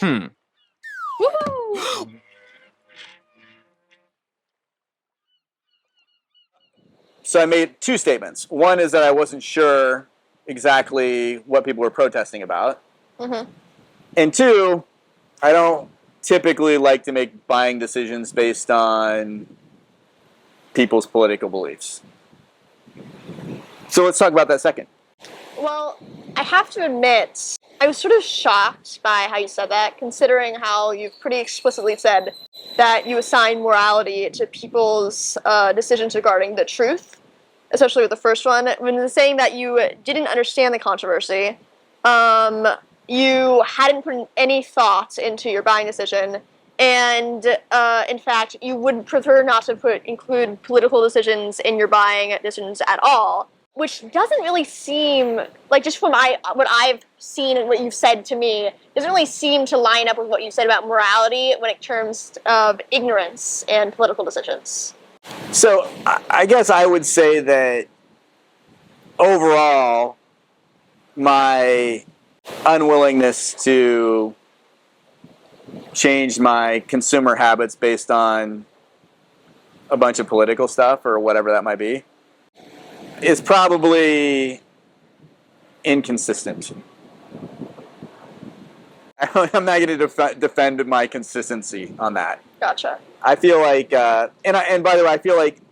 Woohoo! So I made two statements. One is that I wasn't sure exactly what people were protesting about. Mm-hmm. And two, I don't typically like to make buying decisions based on people's political beliefs. So let's talk about that second. Well, I have to admit, I was sort of shocked by how you said that, considering how you've pretty explicitly said that you assign morality to people's decisions regarding the truth, especially with the first one. When saying that you didn't understand the controversy, you hadn't put any thought into your buying decision, and in fact, you would prefer not to include political decisions in your buying decisions at all. Which doesn't really seem, like, just from what I've seen and what you've said to me, doesn't really seem to line up with what you said about morality when it terms of ignorance and political decisions. So I guess I would say that overall, my unwillingness to change my consumer habits based on a bunch of political stuff or whatever that might be is probably inconsistent. I'm not going to defend my consistency on that. Gotcha. I feel like, and by the way, I feel like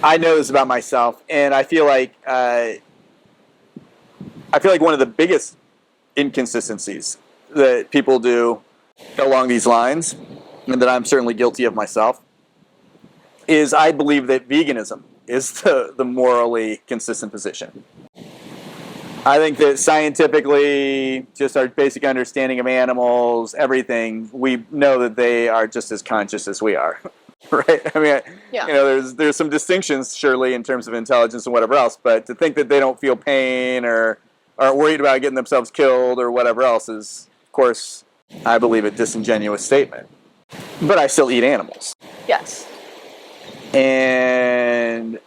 I know this about myself, and I feel like one of the biggest inconsistencies that people do along these lines, and that I'm certainly guilty of myself, is I believe that veganism is the morally consistent position. I think that scientifically, just our basic understanding of animals, everything, we know that they are just as conscious as we are, right? I mean, yeah. There's some distinctions, surely, in terms of intelligence and whatever else, but to think that they don't feel pain or are worried about getting themselves killed or whatever else is, of course, I believe, a disingenuous statement. But I still eat animals. Yes. And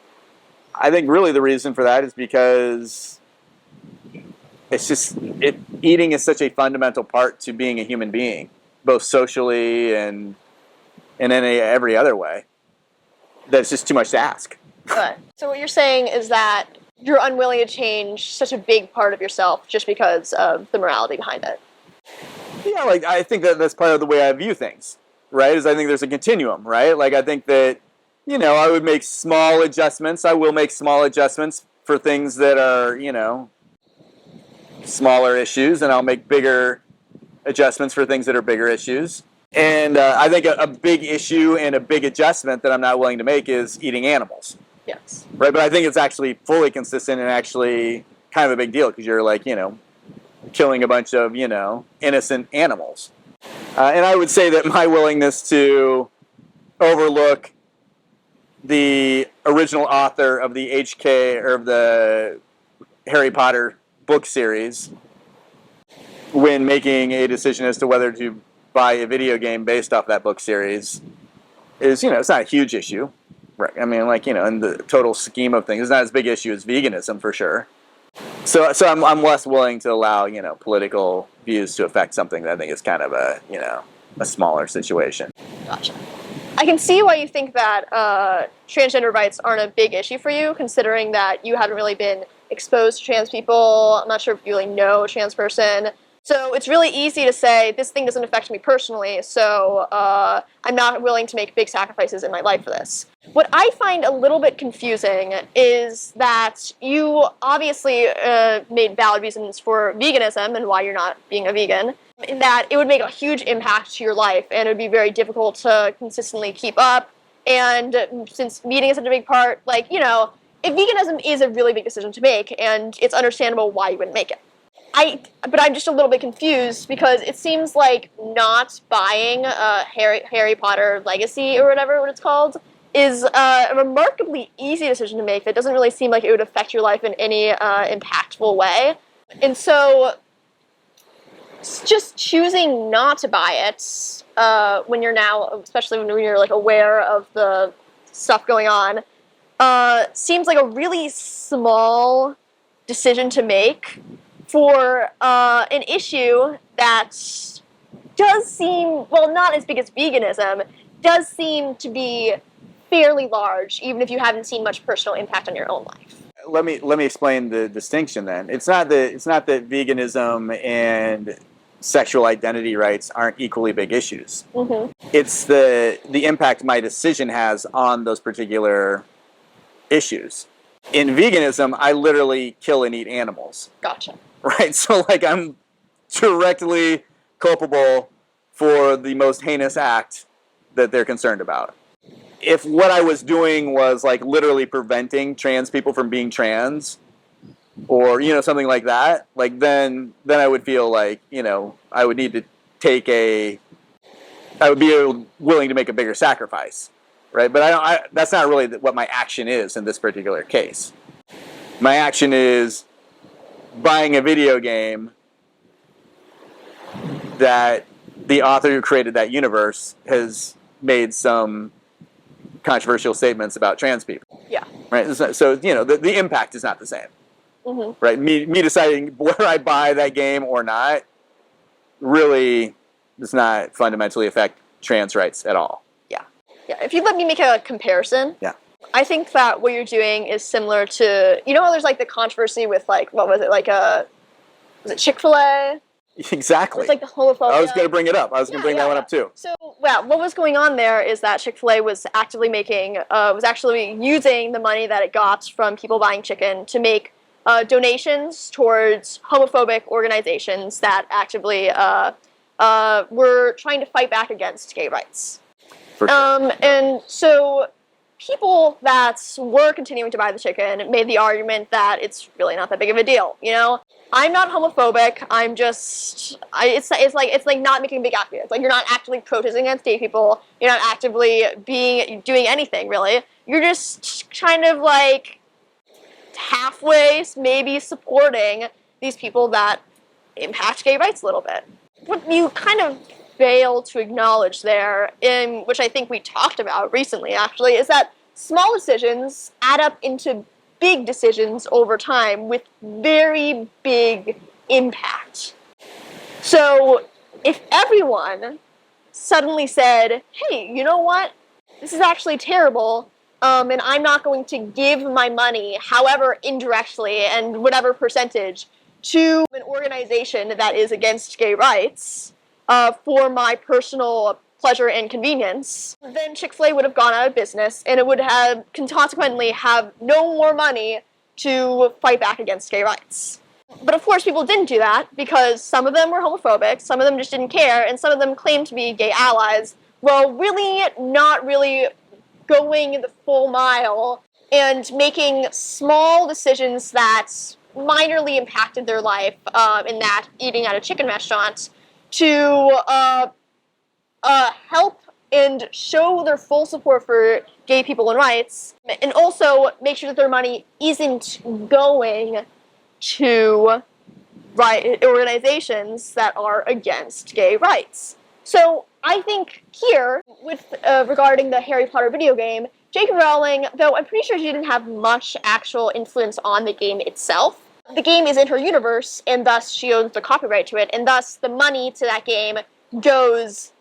I think really the reason for that is because it's just eating is such a fundamental part to being a human being, both socially and in every other way, that it's just too much to ask. Right. So what you're saying is that you're unwilling to change such a big part of yourself just because of the morality behind it. Yeah, like I think that's part of the way I view things, right? Is I think there's a continuum, right? Like I think that, I would make small adjustments. I will make small adjustments for things that are, smaller issues, and I'll make bigger adjustments for things that are bigger issues. And I think a big issue and a big adjustment that I'm not willing to make is eating animals. Yes. Right, but I think it's actually fully consistent and actually kind of a big deal because you're like, killing a bunch of, innocent animals. And I would say that my willingness to overlook the original author of the HK or of the Harry Potter book series when making a decision as to whether to buy a video game based off that book series is, it's not a huge issue. Right. I mean, in the total scheme of things, it's not as big an issue as veganism for sure. So I'm less willing to allow, political views to affect something that I think is kind of a smaller situation. Gotcha. I can see why you think that transgender rights aren't a big issue for you, considering that you haven't really been exposed to trans people. I'm not sure if you really know a trans person. So it's really easy to say, this thing doesn't affect me personally, so I'm not willing to make big sacrifices in my life for this. What I find a little bit confusing is that you obviously made valid reasons for veganism and why you're not being a vegan, in that it would make a huge impact to your life and it would be very difficult to consistently keep up. And since eating is such a big part, if veganism is a really big decision to make, and it's understandable why you wouldn't make it. But I'm just a little bit confused because it seems like not buying Harry Potter Legacy or what it's called is a remarkably easy decision to make that doesn't really seem like it would affect your life in any impactful way. And so just choosing not to buy it when you're now, especially when you're aware of the stuff going on, seems like a really small decision to make for an issue that does seem, well, not as big as veganism, does seem to be fairly large, even if you haven't seen much personal impact on your own life. Let me explain the distinction then. It's not that veganism and sexual identity rights aren't equally big issues. Mm-hmm. It's the impact my decision has on those particular issues. In veganism, I literally kill and eat animals. Gotcha. Right? So, like, I'm directly culpable for the most heinous act that they're concerned about. If what I was doing was, like, literally preventing trans people from being trans, or, you know, something like that, like, then I would feel like, you know, I would need to I would be willing to make a bigger sacrifice, right? But that's not really what my action is in this particular case. My action is buying a video game that the author who created that universe has made some controversial statements about trans people. Yeah. Right? So you know, the impact is not the same. Mm-hmm. Right? Me deciding whether I buy that game or not really does not fundamentally affect trans rights at all. Yeah. Yeah. If you let me make a comparison. Yeah. I think that what you're doing is similar to, you know how there's like the controversy with like, what was it, like was it Chick-fil-A? Exactly. It's like the homophobia. I was going to bring it up. I was going to bring that one up too. So, well, what was going on there is that Chick-fil-A was actively was actually using the money that it got from people buying chicken to make donations towards homophobic organizations that actively were trying to fight back against gay rights. For sure. And so people that were continuing to buy the chicken made the argument that it's really not that big of a deal, you know? I'm not homophobic. I'm just, it's like not making a big act of it. It's like you're not actively protesting against gay people. You're not actively doing anything, really. You're just kind of like halfway maybe supporting these people that impact gay rights a little bit. What you kind of fail to acknowledge there, which I think we talked about recently actually, is that small decisions add up into big decisions over time with very big impact. So if everyone suddenly said, hey, you know what? This is actually terrible, and I'm not going to give my money, however indirectly and whatever percentage, to an organization that is against gay rights for my personal pleasure and convenience, then Chick-fil-A would have gone out of business, and it would have consequently have no more money to fight back against gay rights. But of course people didn't do that, because some of them were homophobic, some of them just didn't care, and some of them claimed to be gay allies, while really not really going the full mile and making small decisions that minorly impacted their life, in that eating at a chicken restaurant, to help and show their full support for gay people and rights, and also make sure that their money isn't going to organizations that are against gay rights. So I think here, with regarding the Harry Potter video game, J.K. Rowling, though I'm pretty sure she didn't have much actual influence on the game itself, the game is in her universe, and thus she owns the copyright to it, and thus the money to that game goes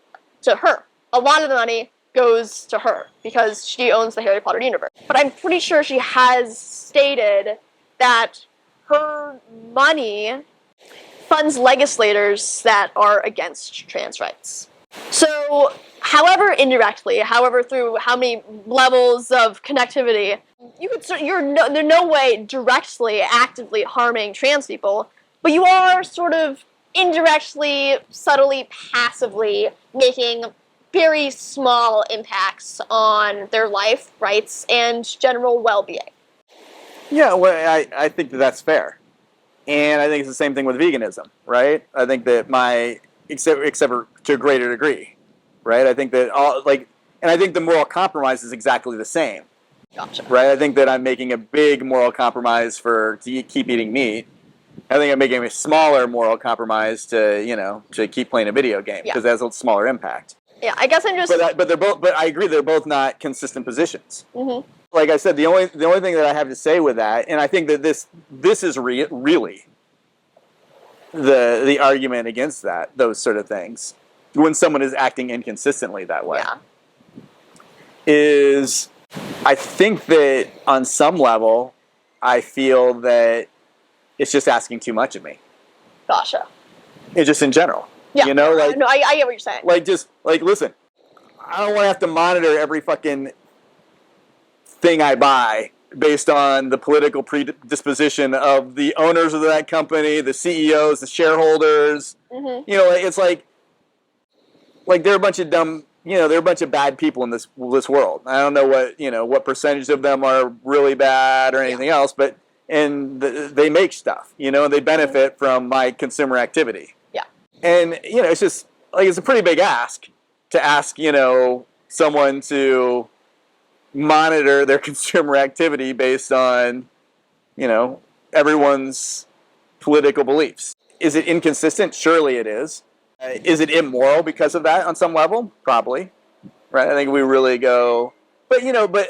to her. A lot of the money goes to her, because she owns the Harry Potter universe. But I'm pretty sure she has stated that her money funds legislators that are against trans rights. So, however indirectly, however through how many levels of connectivity, you're no way directly, actively harming trans people, but you are sort of indirectly, subtly, passively making very small impacts on their life, rights, and general well-being. Yeah, well, I think that's fair. And I think it's the same thing with veganism, right? I think that except for to a greater degree, right? I think that and I think the moral compromise is exactly the same. Gotcha. Right? I think that I'm making a big moral compromise to keep eating meat. I think I'm making a smaller moral compromise to keep playing a video game, because it has a smaller impact. Yeah, I guess I'm just. But I agree, they're both not consistent positions. Mm-hmm. Like I said, the only thing that I have to say with that, and I think that this is really the argument against those sort of things, when someone is acting inconsistently that way. Yeah. Is I think that on some level, I feel that it's just asking too much of me. Gotcha. It's just in general. Yeah. You know, like, no, I get what you're saying. like just like listen, I don't want to have to monitor every fucking thing I buy based on the political predisposition of the owners of that company, the CEOs, the shareholders. Mm-hmm. You know, it's like they're a bunch of dumb. You know, they're a bunch of bad people in this world. I don't know what percentage of them are really bad or anything else, but they make stuff. You know, and they benefit from my consumer activity. Yeah. And you know, it's just like it's a pretty big ask to ask someone to monitor their consumer activity based on everyone's political beliefs. Is it inconsistent? Surely it is. Is it immoral because of that on some level? Probably. Right? I think we really go... But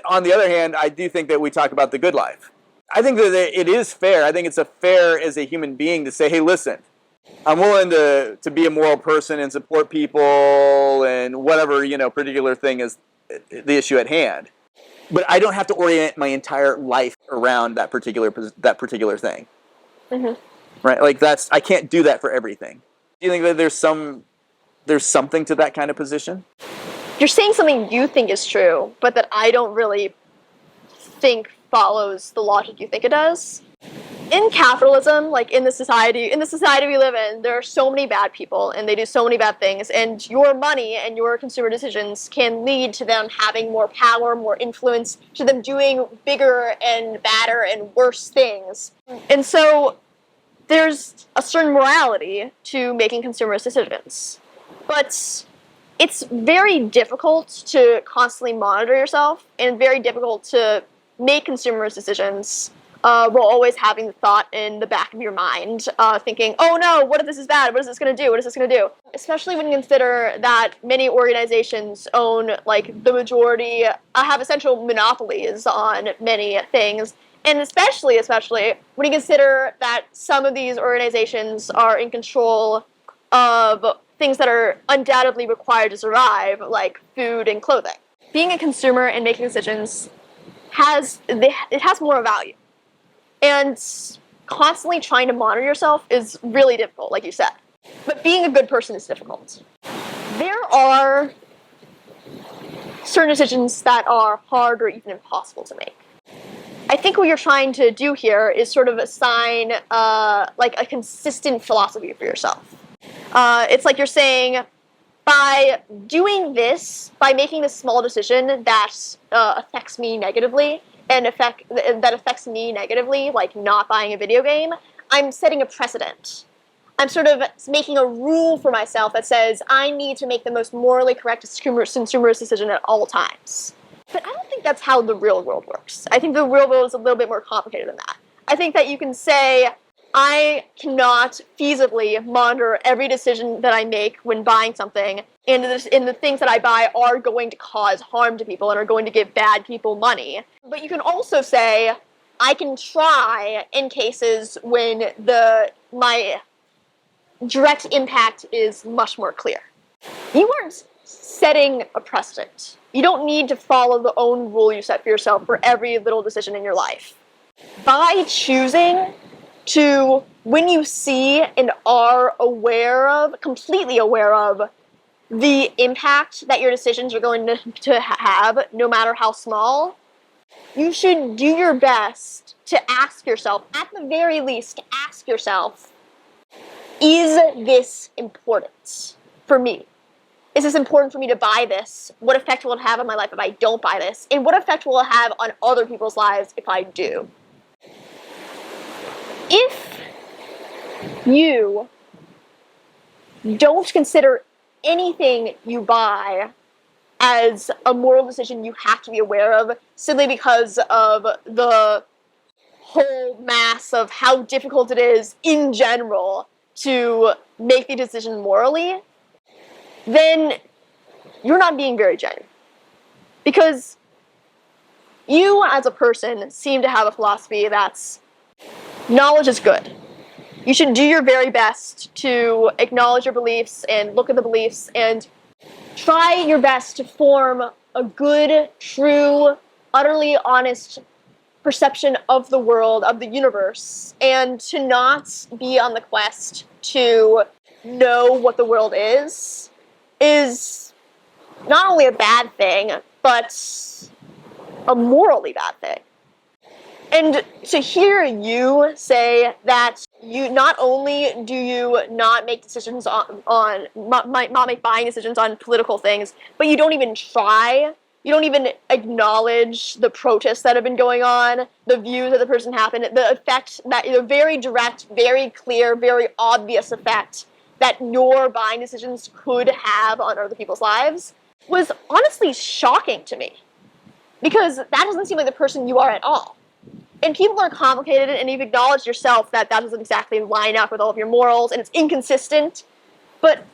on the other hand, I do think that we talk about the good life. I think that it is fair. I think it's fair as a human being to say, hey, listen, I'm willing to be a moral person and support people and whatever, particular thing is the issue at hand. But I don't have to orient my entire life around that particular thing. Mm-hmm. Right? Like I can't do that for everything. Do you think that there's something to that kind of position? You're saying something you think is true, but that I don't really think follows the logic you think it does. In capitalism, like in the society we live in, there are so many bad people and they do so many bad things, and your money and your consumer decisions can lead to them having more power, more influence, to them doing bigger and badder and worse things. And so there's a certain morality to making consumerist decisions. But it's very difficult to constantly monitor yourself and very difficult to make consumerist decisions while always having the thought in the back of your mind, thinking, oh no, what if this is bad? What is this going to do? What is this going to do? Especially when you consider that many organizations own, like, the majority, have essential monopolies on many things. And especially when you consider that some of these organizations are in control of things that are undoubtedly required to survive, like food and clothing. Being a consumer and making decisions has more value. And constantly trying to monitor yourself is really difficult, like you said. But being a good person is difficult. There are certain decisions that are hard or even impossible to make. I think what you're trying to do here is sort of assign like a consistent philosophy for yourself. It's like you're saying, by doing this, by making this small decision that affects me negatively, that affects me negatively, like not buying a video game, I'm setting a precedent. I'm sort of making a rule for myself that says I need to make the most morally correct consumerist decision at all times. But I don't think that's how the real world works. I think the real world is a little bit more complicated than that. I think that you can say, I cannot feasibly monitor every decision that I make when buying something, and the things that I buy are going to cause harm to people and are going to give bad people money. But you can also say, I can try in cases when my direct impact is much more clear. You aren't setting a precedent. You don't need to follow the own rule you set for yourself for every little decision in your life. By choosing to, when you see and are completely aware of, the impact that your decisions are going to have, no matter how small, you should do your best to ask yourself, at the very least, ask yourself, is this important for me? Is this important for me to buy this? What effect will it have on my life if I don't buy this? And what effect will it have on other people's lives if I do? If you don't consider anything you buy as a moral decision you have to be aware of, simply because of the whole mass of how difficult it is in general to make the decision morally, then you're not being very genuine. Because you, as a person, seem to have a philosophy that's knowledge is good. You should do your very best to acknowledge your beliefs and look at the beliefs and try your best to form a good, true, utterly honest perception of the world, of the universe, and to not be on the quest to know what the world is not only a bad thing, but a morally bad thing. And to hear you say that you not only do you not make decisions not make buying decisions on political things, but you don't even try. You don't even acknowledge the protests that have been going on, the views that the person happened, the effect that the very direct, very clear, very obvious effect that your buying decisions could have on other people's lives was honestly shocking to me. Because that doesn't seem like the person you are at all. And people are complicated, and you've acknowledged yourself that doesn't exactly line up with all of your morals, and it's inconsistent. But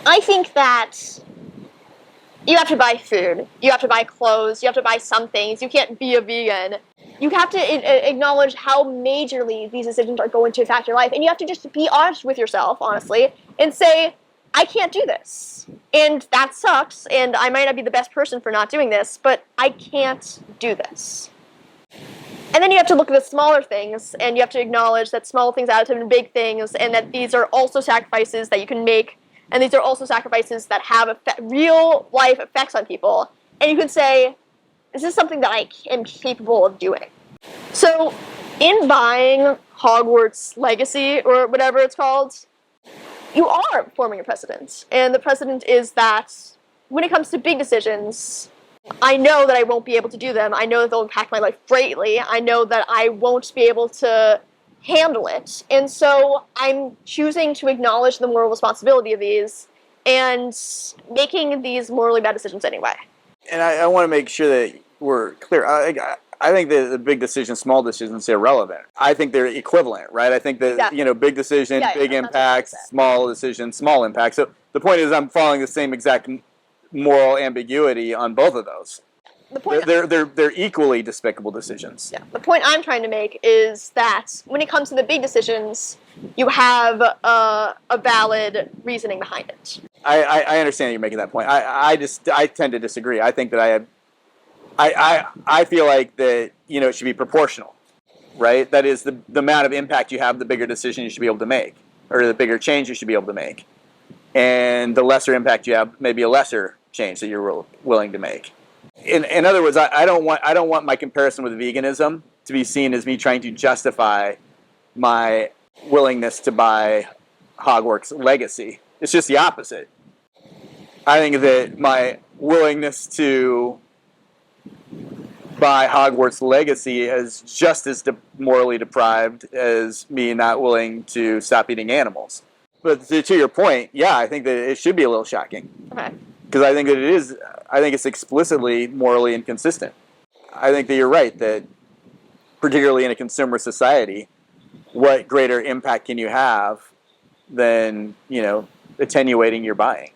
I think that you have to buy food, you have to buy clothes, you have to buy some things, you can't be a vegan. You have to acknowledge how majorly these decisions are going to affect your life, and you have to just be honest with yourself, honestly, and say, I can't do this. And that sucks, and I might not be the best person for not doing this, but I can't do this. And then you have to look at the smaller things, and you have to acknowledge that small things add up to big things, and that these are also sacrifices that you can make, and these are also sacrifices that have real life effects on people. And you can say, is this something that I am capable of doing? So, in buying Hogwarts Legacy, or whatever it's called, you are forming a precedent. And the precedent is that when it comes to big decisions, I know that I won't be able to do them. I know that they'll impact my life greatly. I know that I won't be able to handle it. And so I'm choosing to acknowledge the moral responsibility of these and making these morally bad decisions anyway. And I want to make sure that we're clear. I think that the big decision, small decisions are irrelevant. I think they're equivalent, right? I think that, Exactly. big decision, big impact, small decision, small impact. So the point is I'm following the same exact moral ambiguity on both of those. The point They're equally despicable decisions. Yeah. The point I'm trying to make is that when it comes to the big decisions, you have a valid reasoning behind it. I understand you're making that point. I tend to disagree. I think that I feel like that it should be proportional, right? That is the amount of impact you have, the bigger decision you should be able to make, or the bigger change you should be able to make, and the lesser impact you have, maybe a lesser change that you're willing to make. In other words, I don't want my comparison with veganism to be seen as me trying to justify my willingness to buy Hogwarts Legacy. It's just the opposite. I think that my willingness to buy Hogwarts Legacy is just as morally deprived as me not willing to stop eating animals. But to your point, yeah, I think that it should be a little shocking. Okay. Because I think that it is. I think it's explicitly morally inconsistent. I think that you're right that, particularly in a consumer society, what greater impact can you have than attenuating your buying?